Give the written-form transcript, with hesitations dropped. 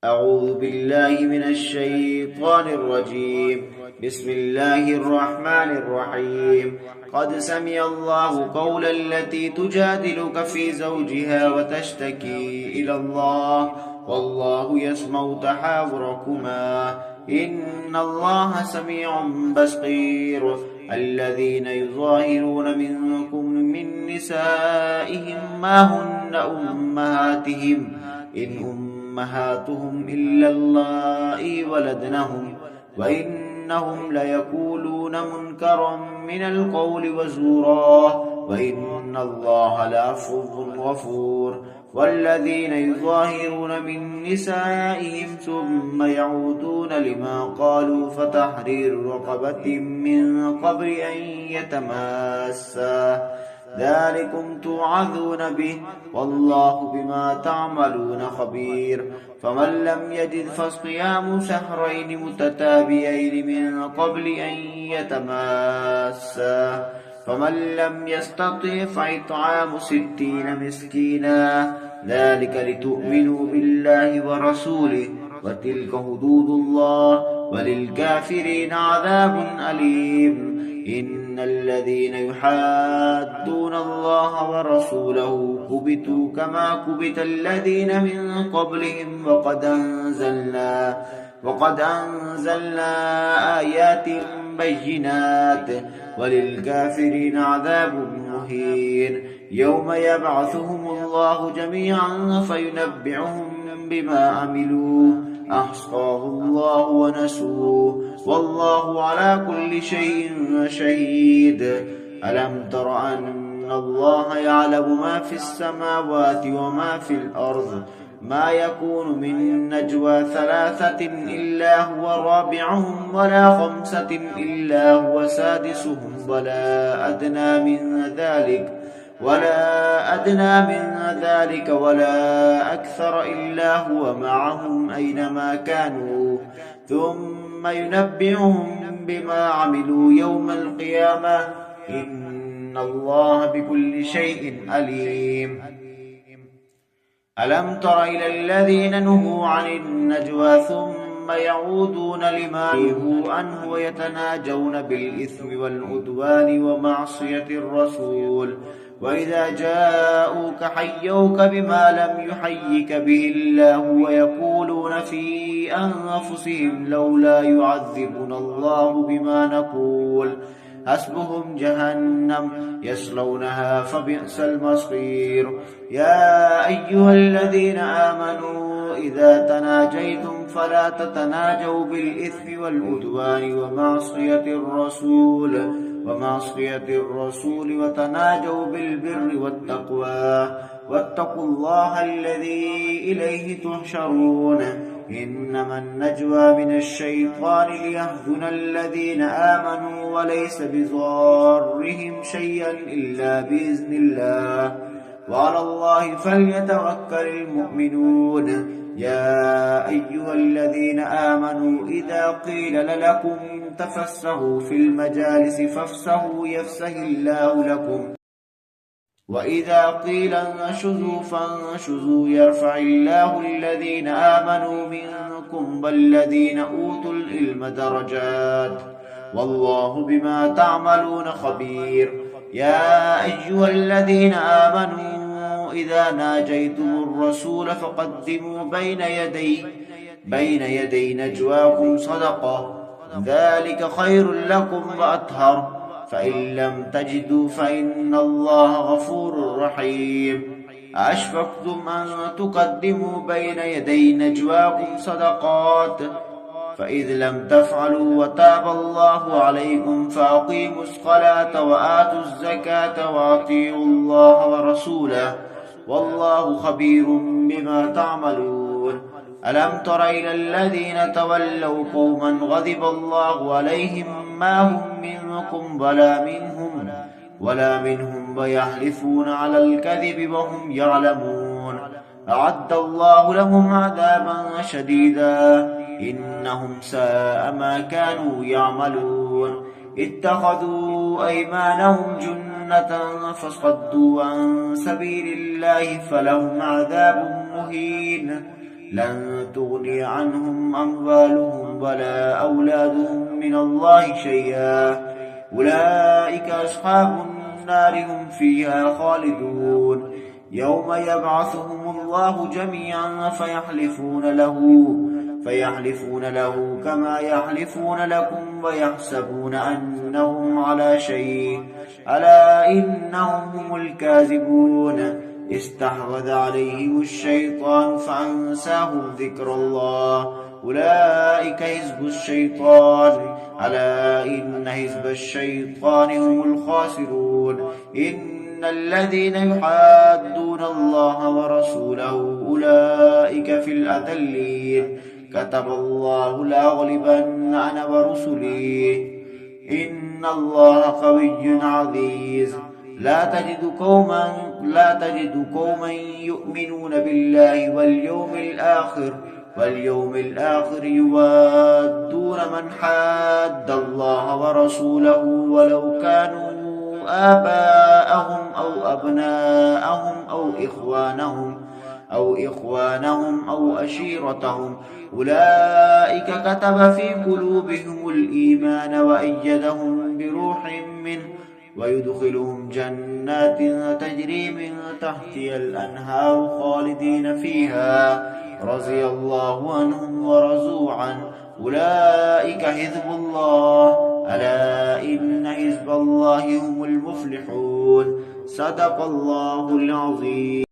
أعوذ بالله من الشيطان الرجيم. بسم الله الرحمن الرحيم. قد سمع الله قول التي تجادلك في زوجها وتشتكي إلى الله والله يسمع تحاوركما إن الله سميع بصير. الذين يظاهرون منكم من نسائهم ما هن أمهاتهم إن أمهاتهم إلا اللائي ولدنهم وإنهم ليقولون منكرا من القول وزورا وإن الله لعفو غفور. والذين يظاهرون من نسائهم ثم يعودون لما قالوا فتحرير رقبة من قبل أن يتماسا ذلكم توعظون به والله بما تعملون خبير. فمن لم يجد فصيام شهرين متتابعين من قبل أن يتماسا فمن لم يستطع فإطعام 60 مسكينا ذلك لتؤمنوا بالله ورسوله وتلك حدود الله وللكافرين عذاب أليم. إن الذين يحادون الله ورسوله كبتوا كما كبت الذين من قبلهم وقد أنزلنا آيات بينات وللكافرين عذاب مهين. يوم يبعثهم الله جميعا فينبئهم بما عملوا أحصاه الله ونسوه والله على كل شيء شهيد. ألم تر أن الله يعلم ما في السماوات وما في الأرض ما يكون من نجوى 3 إلا هو رابعهم ولا 5 إلا هو سادسهم ولا أدنى من ذلك ولا أكثر إلا هو معهم أينما كانوا ثم ينبئهم بما عملوا يوم القيامة إن الله بكل شيء عليم. ألم تر إلى الذين نهوا عن النجوى ثم يعودون لما نهوا عنه ويتناجون بالإثم والعدوان ومعصية الرسول وإذا جاءوك حيوك بما لم يحيك به الله ويقولون في أنفسهم لولا يعذبنا الله بما نقول حسبهم جهنم يصلونها فبئس المصير. يا أيها الذين آمنوا إذا تناجيتم فلا تتناجوا بالإثم والعدوان ومعصية الرسول وتناجوا بالبر والتقوى واتقوا الله الذي إليه تحشرون. إنما النجوى من الشيطان ليحزن الذين آمنوا وليس بضارهم شيئا إلا بإذن الله وعلى الله فليتوكل المؤمنون. يا أيها الذين آمنوا إذا قيل لكم تفسحوا في المجالس فافسحوا يفسح الله لكم وإذا قيل انشزوا فانشزوا يرفع الله الذين آمنوا منكم والذين أوتوا العلم درجات والله بما تعملون خبير. يا أيها الذين آمنوا إذا ناجيتم الرسول فقدموا بين يدي نجواكم صدقة ذلك خير لكم وأطهر فإن لم تجدوا فإن الله غفور رحيم. أشفقتم أن تقدموا بين يدي نجواكم صدقات فإذ لم تفعلوا وتاب الله عليكم فأقيموا الصلاة وآتوا الزكاة وأطيعوا الله ورسوله والله خبير بما تعملون. ألم تر إلى الذين تولوا قوما غضب الله عليهم ما هم منكم ولا منهم ويحلفون على الكذب وهم يعلمون أعد الله لهم عذابا شديدا إنهم ساء ما كانوا يعملون. اتخذوا أيمانهم جنة فصدوا عن سبيل الله فلهم عذاب مهين. لن تغني عنهم أموالهم ولا أولادهم من الله شيئا أولئك أصحاب النار هم فيها خالدون يوم يبعثهم الله جميعا فيحلفون له كما يحلفون لكم ويحسبون أنهم على شيء ألا إنهم هم الكاذبون استحوذ عليهم الشيطان فأنساهم ذكر الله أولئك حزب الشيطان ألا إن حزب الشيطان هم الخاسرون إن الذين يحادون الله ورسوله أولئك في الأذلين كتب الله لأغلبن أنا ورسلي إن الله قوي عزيز لا تجد قوما يؤمنون بالله واليوم الآخر يوادون من حاد الله ورسوله ولو كانوا آباءهم أو أبناءهم أو إخوانهم أو أشيرتهم أولئك كتب في قلوبهم الإيمان وأيدهم بروح منه ويدخلهم جنات تجري من تحتها الأنهار خالدين فيها رضي الله عنهم ورضوا عنه أولئك حزب الله ألا إن حزب الله هم المفلحون صدق الله العظيم.